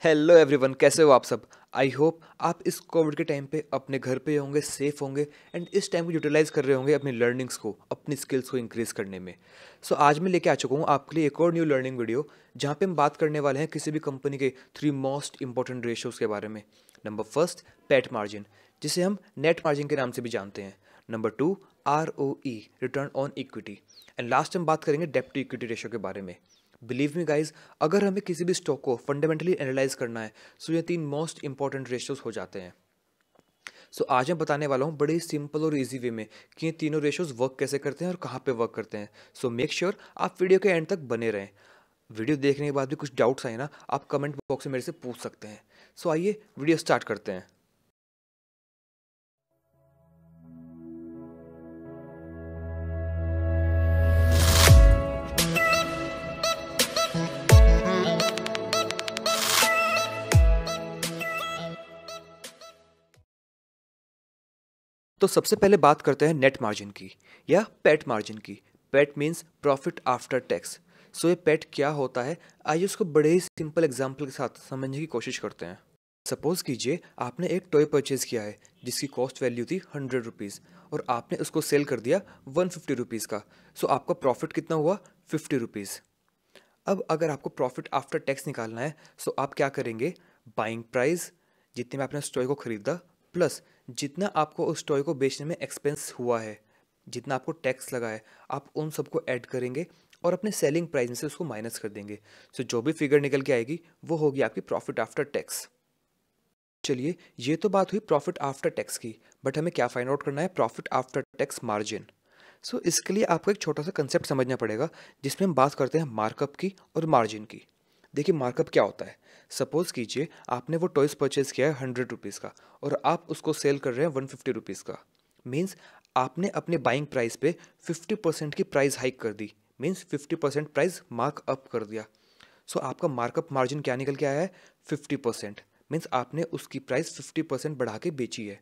Hello everyone, कैसे हो आप सब। आई होप आप इस कोविड के टाइम पे अपने घर पे होंगे, सेफ होंगे एंड इस टाइम को यूटिलाइज कर रहे होंगे अपनी लर्निंग्स को, अपनी स्किल्स को इंक्रीज करने में। सो आज मैं लेके आ चुका हूँ आपके लिए एक और न्यू लर्निंग वीडियो, जहाँ पे हम बात करने वाले हैं किसी भी कंपनी के 3 मोस्ट इंपॉर्टेंट रेशियोज के बारे में। नंबर फर्स्ट, पेट मार्जिन, जिसे हम नेट मार्जिन के नाम से भी जानते हैं। Number two, ROE, return on equity. And last हम बात करेंगे डेप्ट टू इक्विटी रेशियो के बारे में। बिलीव मी गाइज, अगर हमें किसी भी स्टॉक को फंडामेंटली एनालाइज करना है सो ये 3 मोस्ट इंपॉर्टेंट रेशियोज हो जाते हैं। सो आज मैं बताने वाला हूँ बड़े सिंपल और इजी वे में कि ये तीनों रेशियोज वर्क कैसे करते हैं और कहाँ पे वर्क करते हैं। सो मेक श्योर आप वीडियो के एंड तक बने रहें। वीडियो देखने के बाद भी कुछ डाउट्स आए ना, आप कमेंट बॉक्स में मेरे से पूछ सकते हैं। सो आइए वीडियो स्टार्ट करते हैं। तो सबसे पहले बात करते हैं नेट मार्जिन की या पेट मार्जिन की। पेट मीन्स प्रॉफिट आफ्टर टैक्स। सो ये पेट क्या होता है, आइए उसको बड़े ही सिंपल एग्जाम्पल के साथ समझने की कोशिश करते हैं। सपोज कीजिए आपने एक टॉय परचेज किया है जिसकी कॉस्ट वैल्यू थी 100 रुपीज़ और आपने उसको सेल कर दिया 150 रुपीज़ का। सो आपका प्रॉफिट कितना हुआ, 50 रुपीज़। अब अगर आपको प्रॉफिट आफ्टर टैक्स निकालना है सो आप क्या करेंगे, बाइंग प्राइस, जितने में आपने उस टॉय को खरीदा, प्लस जितना आपको उस टॉय को बेचने में एक्सपेंस हुआ है, जितना आपको टैक्स लगा है, आप उन सबको ऐड करेंगे और अपने सेलिंग प्राइस में से उसको माइनस कर देंगे। सो जो भी फिगर निकल के आएगी वो होगी आपकी प्रॉफिट आफ्टर टैक्स। चलिए, ये तो बात हुई प्रॉफिट आफ्टर टैक्स की, बट हमें क्या फाइंड आउट करना है, प्रॉफिट आफ्टर टैक्स मार्जिन। सो इसके लिए आपको एक छोटा सा कंसेप्ट समझना पड़ेगा, जिसमें हम बात करते हैं मार्कअप की और मार्जिन की। देखिए मार्कअप क्या होता है। सपोज कीजिए आपने वो टॉयस परचेज किया है 100 रुपीज़ का और आप उसको सेल कर रहे हैं 150 रुपीज़ का। मीन्स आपने अपने बाइंग प्राइस पे 50% की प्राइस हाइक कर दी, मीन्स 50% प्राइस मार्क अप कर दिया। सो आपका मार्कअप मार्जिन क्या निकल के आया है, 50%। मीन्स आपने उसकी प्राइस 50% बढ़ा के बेची है।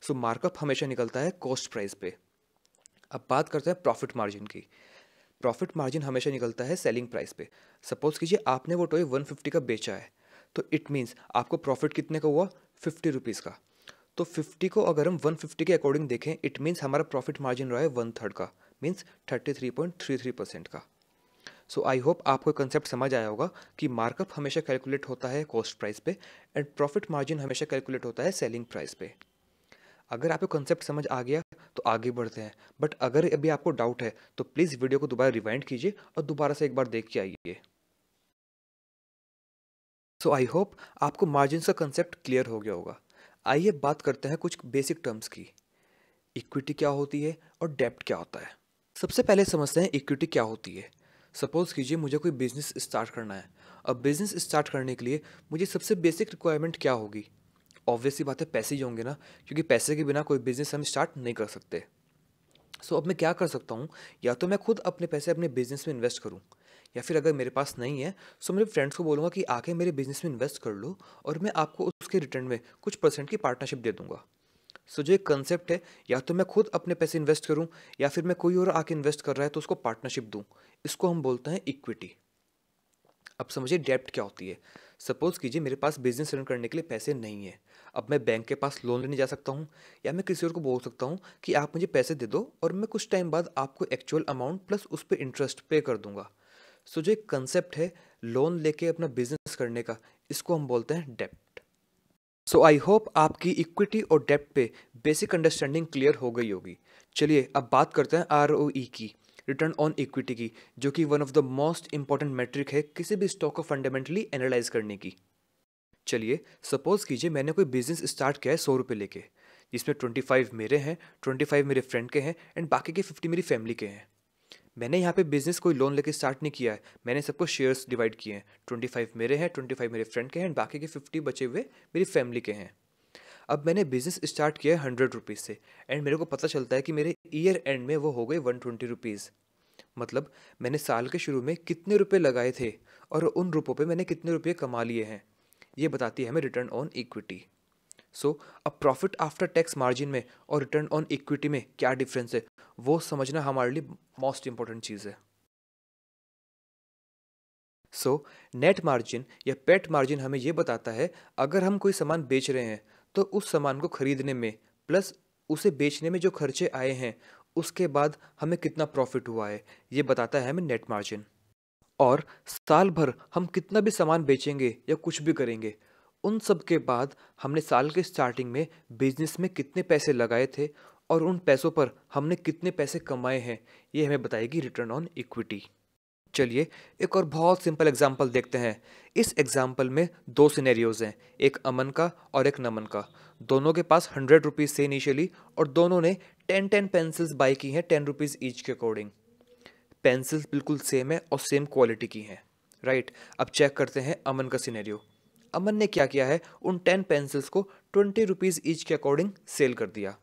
सो मार्कअप हमेशा निकलता है कॉस्ट प्राइस पे। अब बात करते हैं प्रॉफिट मार्जिन की। प्रॉफिट मार्जिन हमेशा निकलता है सेलिंग प्राइस पे। सपोज कीजिए आपने वो टॉय 150 का बेचा है, तो इट मीन्स आपको प्रॉफिट कितने का हुआ, 50 रुपीज़ का। तो 50 को अगर हम 150 के अकॉर्डिंग देखें, इट मीन्स हमारा प्रॉफिट मार्जिन रहा है 1/3 का, मीन्स 33.33% का। सो आई होप आपको कंसेप्ट समझ आया होगा कि मार्कअप हमेशा कैलकुलेट होता है कॉस्ट प्राइस पे एंड प्रॉफिट मार्जिन हमेशा कैलकुलेट होता है सेलिंग प्राइस पे। अगर आपको कंसेप्ट समझ आ गया तो आगे बढ़ते हैं, बट अगर अभी आपको डाउट है तो प्लीज़ वीडियो को दोबारा रिवाइंड कीजिए और दोबारा से एक बार देख के आइए। सो आई होप आपको मार्जिन का कंसेप्ट क्लियर हो गया होगा। आइए बात करते हैं कुछ बेसिक टर्म्स की। इक्विटी क्या होती है और डेब्ट क्या होता है। सबसे पहले समझते हैं इक्विटी क्या होती है। सपोज कीजिए मुझे कोई बिजनेस स्टार्ट करना है। अब बिजनेस स्टार्ट करने के लिए मुझे सबसे बेसिक रिक्वायरमेंट क्या होगी, ऑब्वियस सी बात है पैसे ही होंगे ना, क्योंकि पैसे के बिना कोई बिजनेस हम स्टार्ट नहीं कर सकते। सो अब मैं क्या कर सकता हूँ, या तो मैं खुद अपने पैसे अपने बिजनेस में इन्वेस्ट करूँ, या फिर अगर मेरे पास नहीं है सो मेरे फ्रेंड्स को बोलूँगा कि आके मेरे बिजनेस में इन्वेस्ट कर लो और मैं आपको उसके रिटर्न में कुछ परसेंट की पार्टनरशिप दे दूंगा। सो जो एक कंसेप्ट है, या तो मैं खुद अपने पैसे इन्वेस्ट करूँ या फिर मैं कोई और आके इन्वेस्ट कर रहा है तो उसको पार्टनरशिप दूँ, इसको हम बोलते हैं इक्विटी। अब समझिए डेब्ट क्या होती है। सपोज कीजिए मेरे पास बिजनेस रन करने के लिए पैसे नहीं है। अब मैं बैंक के पास लोन लेने जा सकता हूँ, या मैं किसी और को बोल सकता हूँ कि आप मुझे पैसे दे दो और मैं कुछ टाइम बाद आपको एक्चुअल अमाउंट प्लस उस पर इंटरेस्ट पे कर दूंगा। सो जो एक कंसेप्ट है लोन लेके अपना बिजनेस करने का, इसको हम बोलते हैं डेब्ट। सो आई होप आपकी इक्विटी और डेब्ट पे बेसिक अंडरस्टैंडिंग क्लियर हो गई होगी। चलिए अब बात करते हैं ROE की, रिटर्न ऑन इक्विटी की, जो कि one of the most important metric है किसी भी स्टॉक को फंडामेंटली एनालाइज करने की। चलिए सपोज कीजिए मैंने कोई बिजनेस स्टार्ट किया है 100 रुपये लेके, जिसमें 25 मेरे हैं, 25 मेरे फ्रेंड के हैं एंड बाकी के 50 मेरी फैमिली के हैं। मैंने यहाँ पे बिजनेस कोई लोन लेके स्टार्ट नहीं किया है, मैंने सबको शेयर्स डिवाइड किए हैं। 25 मेरे हैं, 25 मेरे फ्रेंड के हैं एंड बाकी के 50 बचे हुए मेरी फैमिली के हैं। अब मैंने बिजनेस स्टार्ट किया है 100 रुपीज़ से एंड मेरे को पता चलता है कि मेरे ईयर एंड में वो हो गए 120 रुपीज़। मतलब मैंने साल के शुरू में कितने रुपए लगाए थे और उन रुपयों पे मैंने कितने रुपये कमा लिए हैं, ये बताती है हमें रिटर्न ऑन इक्विटी। सो अब प्रॉफिट आफ्टर टैक्स मार्जिन में और रिटर्न ऑन इक्विटी में क्या डिफरेंस है, वो समझना हमारे लिए मोस्ट इंपॉर्टेंट चीज़ है। सो नेट मार्जिन या पेट मार्जिन हमें ये बताता है अगर हम कोई सामान बेच रहे हैं तो उस सामान को खरीदने में प्लस उसे बेचने में जो खर्चे आए हैं उसके बाद हमें कितना प्रॉफिट हुआ है, ये बताता है हमें नेट मार्जिन। और साल भर हम कितना भी सामान बेचेंगे या कुछ भी करेंगे, उन सब के बाद हमने साल के स्टार्टिंग में बिजनेस में कितने पैसे लगाए थे और उन पैसों पर हमने कितने पैसे कमाए हैं, ये हमें बताएगी रिटर्न ऑन इक्विटी। चलिए एक और बहुत सिंपल एग्जांपल देखते हैं। इस एग्जांपल में दो सिनेरियोज हैं, एक अमन का और एक नमन का। दोनों के पास 100 रुपीज़ से इनिशियली और दोनों ने 10 पेंसिल्स बाई की हैं 10 रुपीज़ ईच के अकॉर्डिंग। पेंसिल्स बिल्कुल सेम है और सेम क्वालिटी की हैं, राइट। अब चेक करते हैं अमन का सिनेरियो। अमन ने क्या किया है, उन 10 पेंसिल्स को 20 रुपीज़ ईच के अकॉर्डिंग सेल कर दिया।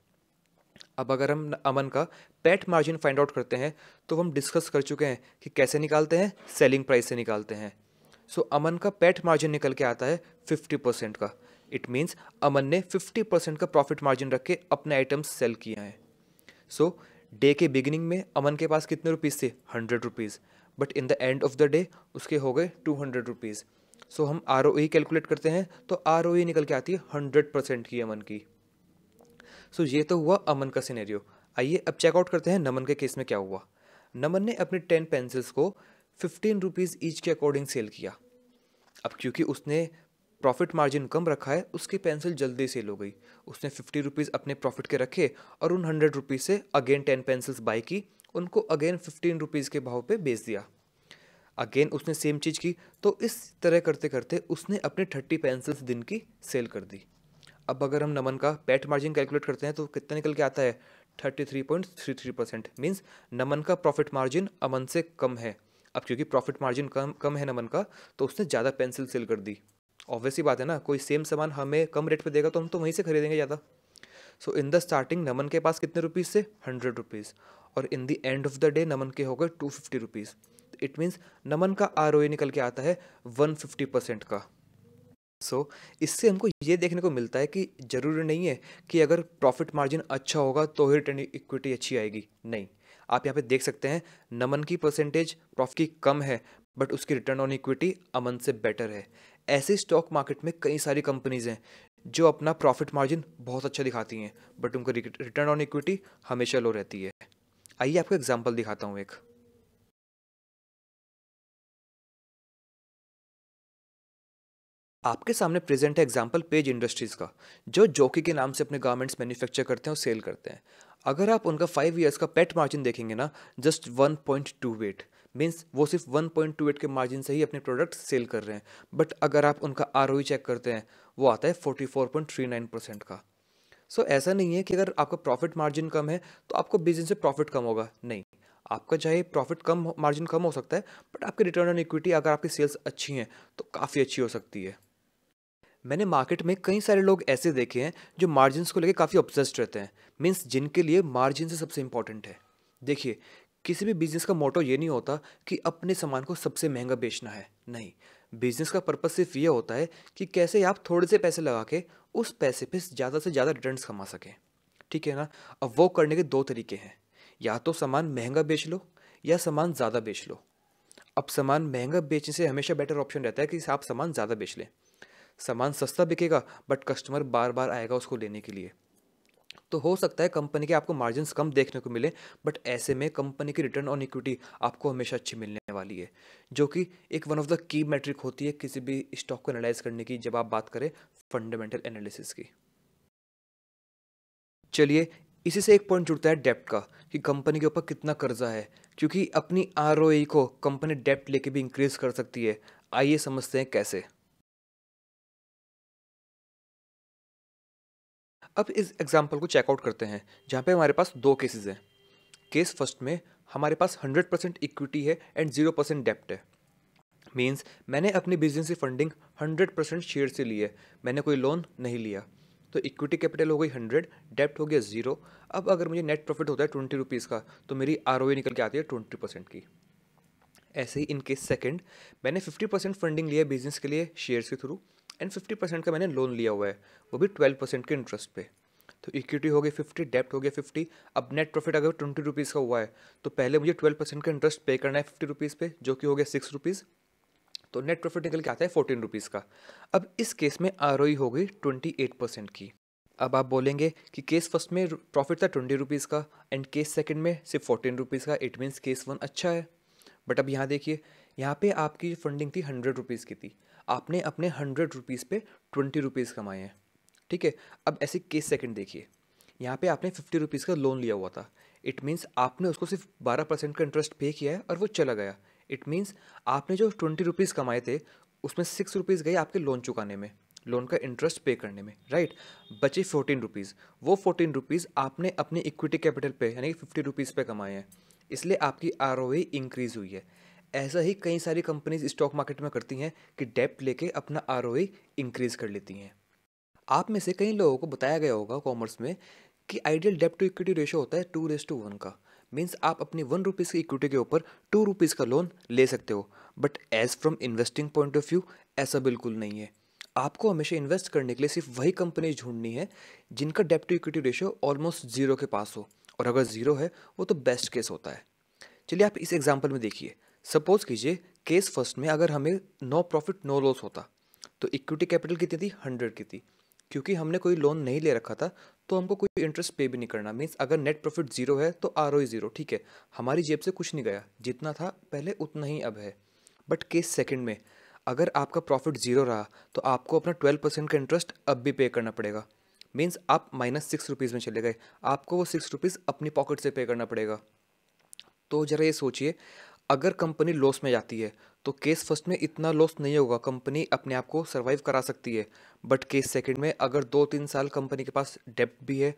अब अगर हम अमन का पेट मार्जिन फाइंड आउट करते हैं तो हम डिस्कस कर चुके हैं कि कैसे निकालते हैं, सेलिंग प्राइस से निकालते हैं। सो अमन का पेट मार्जिन निकल के आता है 50% का। इट मीन्स अमन ने 50% का प्रॉफिट मार्जिन रख के अपने आइटम्स सेल किया है। सो डे के बिगिनिंग में अमन के पास कितने रुपीज़ थे, 100 rupees, but in the end of the day उसके हो गए 200 रुपीज़। सो हम ROE कैलकुलेट करते हैं तो ROE निकल के आती है 100% की अमन की। सो ये तो हुआ अमन का सिनेरियो। आइए अब चेकआउट करते हैं नमन के केस में क्या हुआ। नमन ने अपने 10 पेंसिल्स को 15 रुपीज़ ईच के अकॉर्डिंग सेल किया। अब क्योंकि उसने प्रॉफिट मार्जिन कम रखा है उसकी पेंसिल जल्दी सेल हो गई। उसने 50 रुपीज़ अपने प्रॉफिट के रखे और उन 100 रुपीज़ से अगेन 10 पेंसिल्स बाई की, उनको अगेन 15 रुपीज़ के भाव पे बेच दिया। अगेन उसने सेम चीज़ की, तो इस तरह करते करते उसने अपने 30 पेंसिल्स दिन की सेल कर दी। अब अगर हम नमन का पेट मार्जिन कैलकुलेट करते हैं तो कितना निकल के आता है, 33.33%। मीन्स नमन का प्रॉफिट मार्जिन अमन से कम है। अब क्योंकि प्रॉफिट मार्जिन कम कम है नमन का, तो उसने ज़्यादा पेंसिल सेल कर दी। ऑब्वियस सी बात है ना, कोई सेम सामान हमें कम रेट पे देगा तो हम तो वहीं से खरीदेंगे ज़्यादा। सो इन द स्टार्टिंग नमन के पास कितने रुपीज़ से, 100 रुपीज़, और in the end of the day Naman के हो गए 250 रुपीज़। इट मीन्स नमन का ROE निकल के आता है 150% का। इससे हमको ये देखने को मिलता है कि ज़रूरी नहीं है कि अगर प्रॉफिट मार्जिन अच्छा होगा तो ही रिटर्न इक्विटी अच्छी आएगी। नहीं, आप यहाँ पे देख सकते हैं नमन की परसेंटेज प्रॉफिट की कम है बट उसकी रिटर्न ऑन इक्विटी अमन से बेटर है। ऐसे स्टॉक मार्केट में कई सारी कंपनीज हैं जो अपना प्रॉफिट मार्जिन बहुत अच्छा दिखाती हैं बट उनका रिटर्न ऑन इक्विटी हमेशा लो रहती है। आइए आपको एग्जाम्पल दिखाता हूँ एक। आपके सामने प्रेजेंट है एग्जाम्पल पेज इंडस्ट्रीज़ का, जो जॉकी के नाम से अपने गारमेंट्स मैन्युफैक्चर करते हैं और सेल करते हैं। अगर आप उनका 5 ईयर्स का पेट मार्जिन देखेंगे ना, जस्ट 1.28, मीन्स वो सिर्फ 1.28 के मार्जिन से ही अपने प्रोडक्ट सेल कर रहे हैं। बट अगर आप उनका ROE चेक करते हैं, वो आता है 44.39% का। ऐसा नहीं है कि अगर आपका प्रॉफिट मार्जिन कम है तो आपको बिजनेस से प्रॉफिट कम होगा, नहीं। आपका चाहे प्रॉफिट कम मार्जिन कम हो सकता है बट आपकी रिटर्न ऑन इक्विटी अगर आपकी सेल्स अच्छी हैं तो काफ़ी अच्छी हो सकती है। मैंने मार्केट में कई सारे लोग ऐसे देखे हैं जो मार्जिन्स को लेकर काफ़ी ऑब्सेस्ड रहते हैं, मीन्स जिनके लिए मार्जिन से सबसे इंपॉर्टेंट है। देखिए, किसी भी बिजनेस का मोटो ये नहीं होता कि अपने सामान को सबसे महंगा बेचना है, नहीं। बिजनेस का पर्पस सिर्फ ये होता है कि कैसे आप थोड़े से पैसे लगा के उस पैसे पे ज़्यादा से ज़्यादा रिटर्न्स कमा सकें, ठीक है ना। अब वो करने के दो तरीके हैं, या तो सामान महंगा बेच लो या सामान ज़्यादा बेच लो। अब सामान महंगा बेचने से हमेशा बेटर ऑप्शन रहता है कि आप सामान ज़्यादा बेच लें। सामान सस्ता बिकेगा बट कस्टमर बार बार आएगा उसको लेने के लिए। तो हो सकता है कंपनी के आपको मार्जिन्स कम देखने को मिले बट ऐसे में कंपनी की रिटर्न ऑन इक्विटी आपको हमेशा अच्छी मिलने वाली है, जो कि एक one of the key metric होती है किसी भी स्टॉक को एनालाइज करने की जब आप बात करें फंडामेंटल एनालिसिस की। चलिए, इसी से एक पॉइंट जुड़ता है डेप्ट का, कि कंपनी के ऊपर कितना कर्जा है, क्योंकि अपनी ROE को कंपनी डेप्ट लेके भी इंक्रीज कर सकती है। आइए समझते हैं कैसे। अब इस एग्जाम्पल को चेकआउट करते हैं जहाँ पे हमारे पास दो केसेस हैं। केस फर्स्ट में हमारे पास 100% इक्विटी है एंड 0% डेप्ट है। मीन्स मैंने अपनी बिजनेस की फंडिंग 100% शेयर से ली है, मैंने कोई लोन नहीं लिया। तो इक्विटी कैपिटल हो गई 100, डेप्ट हो गया 0। अब अगर मुझे नेट प्रॉफिट होता है 20 रुपीज़ का तो मेरी ROE निकल के आती है 20% की। ऐसे ही इन केस सेकंड, मैंने 50% फंडिंग लिया है बिजनेस के लिए शेयर्स के थ्रू एंड 50% का मैंने लोन लिया हुआ है, वो भी 12% के इंटरेस्ट पे। तो इक्विटी हो गई 50, डेप्ट हो गया 50। अब नेट प्रॉफिट अगर 20 रुपीज़ का हुआ है तो पहले मुझे 12% का इंटरेस्ट पे करना है 50 रुपीज़ पे, जो कि हो गया 6 रुपीज़। तो नेट प्रॉफिट निकल के आता है 14 रुपीज़ का। अब इस केस में आरओई हो गई 28% की। अब आप बोलेंगे कि केस फर्स्ट में प्रॉफिट था 20 रुपीज़ का एंड केस सेकंड में सिर्फ 14 रुपीज़ का, इट मीन्स केस वन अच्छा है। बट अब यहाँ देखिए, यहाँ पे आपकी फंडिंग थी 100 रुपीज़ की थी, आपने अपने 100 रुपीज़ पे 20 रुपीज़ कमाए हैं, ठीक है। अब ऐसे केस सेकंड देखिए, यहाँ पे आपने 50 रुपीज़ का लोन लिया हुआ था, इट मीन्स आपने उसको सिर्फ 12% का इंटरेस्ट पे किया है और वो चला गया। इट मीन्स आपने जो 20 रुपीज़ कमाए थे उसमें 6 रुपीज़ गए आपके लोन चुकाने में, लोन का इंटरेस्ट पे करने में, राइट। बचे 14 रुपीज़, वो 14 रुपीज़ आपने अपने इक्विटी कैपिटल पे यानी कि 50 रुपीज़ पे कमाए हैं, इसलिए आपकी आरओई इंक्रीज़ हुई है। ऐसा ही कई सारी कंपनीज स्टॉक मार्केट में करती हैं कि डेप्ट लेके अपना आरओई इंक्रीज़ कर लेती हैं। आप में से कई लोगों को बताया गया होगा कॉमर्स में कि आइडियल डेप्ट टू इक्विटी रेशियो होता है 2:1 का। मीन्स आप अपनी 1 रुपीज़ की इक्विटी के ऊपर 2 रुपीज़ का लोन ले सकते हो। But as from investing point of view ऐसा बिल्कुल नहीं है। आपको हमेशा इन्वेस्ट करने के लिए सिर्फ वही कंपनी ढूंढनी है जिनका डेप्ट to equity ratio almost zero के पास हो, और अगर जीरो है वो तो बेस्ट केस होता है। चलिए आप इस एग्जाम्पल में देखिए, सपोज कीजिए केस फर्स्ट में अगर हमें नो प्रॉफिट नो लॉस होता तो इक्विटी कैपिटल कितनी थी, 100 की थी। क्योंकि हमने कोई लोन नहीं ले रखा था तो हमको कोई इंटरेस्ट पे भी नहीं करना। मीन्स अगर नेट प्रॉफिट जीरो है तो आरओई जीरो, ठीक है, हमारी जेब से कुछ नहीं गया, जितना था पहले उतना ही अब है। बट केस सेकंड में अगर आपका प्रॉफिट जीरो रहा तो आपको अपना 12% का इंटरेस्ट अब भी पे करना पड़ेगा। मीन्स आप -6 रुपीज़ में चले गए, आपको वो 6 रुपीज़ अपनी पॉकेट से पे करना पड़ेगा। तो ज़रा ये सोचिए, अगर कंपनी लॉस में जाती है तो केस फर्स्ट में इतना लॉस नहीं होगा, कंपनी अपने आप को सर्वाइव करा सकती है। बट केस सेकंड में अगर 2-3 साल कंपनी के पास डेब्ट भी है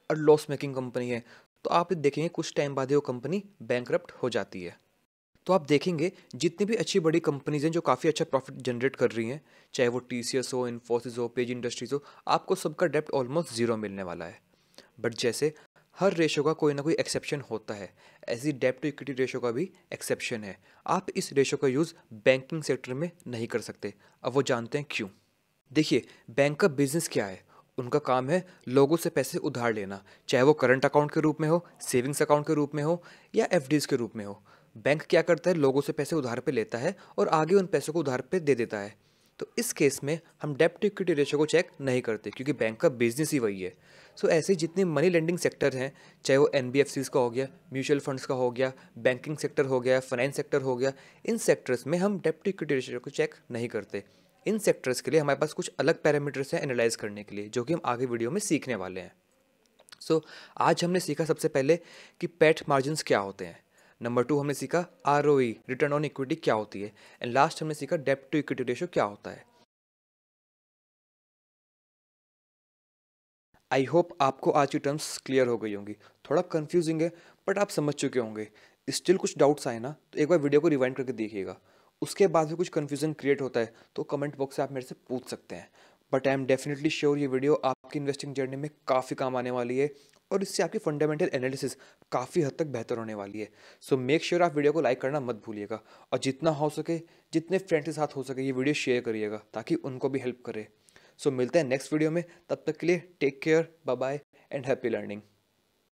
और लॉस मेकिंग कंपनी है तो आप देखेंगे कुछ टाइम बाद ही वो कंपनी बैंकरप्ट हो जाती है। तो आप देखेंगे जितनी भी अच्छी बड़ी कंपनीज हैं जो काफ़ी अच्छा प्रॉफिट जनरेट कर रही हैं, चाहे वो टीसीएस हो, इन्फोसिस हो, पेज इंडस्ट्रीज हो, आपको सबका डेब्ट ऑलमोस्ट ज़ीरो मिलने वाला है। बट जैसे हर रेशो का कोई ना कोई एक्सेप्शन होता है, ऐसी डेब्ट टू इक्विटी रेशो का भी एक्सेप्शन है। आप इस रेशो का यूज़ बैंकिंग सेक्टर में नहीं कर सकते। अब वो जानते हैं क्यों। देखिए, बैंक का बिजनेस क्या है, उनका काम है लोगों से पैसे उधार लेना, चाहे वो करंट अकाउंट के रूप में हो, सेविंग्स अकाउंट के रूप में हो या एफडीज के रूप में हो। बैंक क्या करता है, लोगों से पैसे उधार पे लेता है और आगे उन पैसों को उधार पे दे देता है। तो इस केस में हम डेब्ट टू इक्विटी रेशो को चेक नहीं करते क्योंकि बैंक का बिजनेस ही वही है। सो ऐसे जितने मनी लेंडिंग सेक्टर हैं, चाहे वो एनबीएफसीज का हो गया, म्यूचुअल फंड्स का हो गया, बैंकिंग सेक्टर हो गया, फाइनेंस सेक्टर हो गया, इन सेक्टर्स में हम डेब्ट टू इक्विटी रेशो को चेक नहीं करते। इन सेक्टर्स के लिए हमारे पास कुछ अलग पैरामीटर्स हैं एनालाइज करने के लिए, जो कि हम आगे वीडियो में सीखने वाले हैं। सो आज हमने सीखा सबसे पहले कि पेट मार्जिन्स क्या होते हैं। नंबर 2 हमने सीखा आरओई रिटर्न ऑन इक्विटी क्या होती है, एंड लास्ट हमने सीखा डेब्ट टू इक्विटी रेशियो क्या होता है। आई होप आपको आज की टर्म्स क्लियर हो गई होंगी। थोड़ा कंफ्यूजिंग है बट आप समझ चुके होंगे। स्टिल कुछ डाउट्स आए ना तो एक बार वीडियो को रिवाइंड करके देखिएगा। उसके बाद भी कुछ कन्फ्यूजन क्रिएट होता है तो कमेंट बॉक्स से आप मेरे से पूछ सकते हैं। But I am definitely sure ये वीडियो आपकी इन्वेस्टिंग जर्नी में काफ़ी काम आने वाली है और इससे आपकी फंडामेंटल एनालिसिस काफ़ी हद तक बेहतर होने वाली है। सो मेक श्योर आप वीडियो को लाइक करना मत भूलिएगा और जितना हो सके, जितने फ्रेंड्स के साथ हो सके, ये वीडियो शेयर करिएगा ताकि उनको भी हेल्प करे। सो मिलते हैं नेक्स्ट वीडियो में, तब तक के लिए take care, bye bye and happy learning.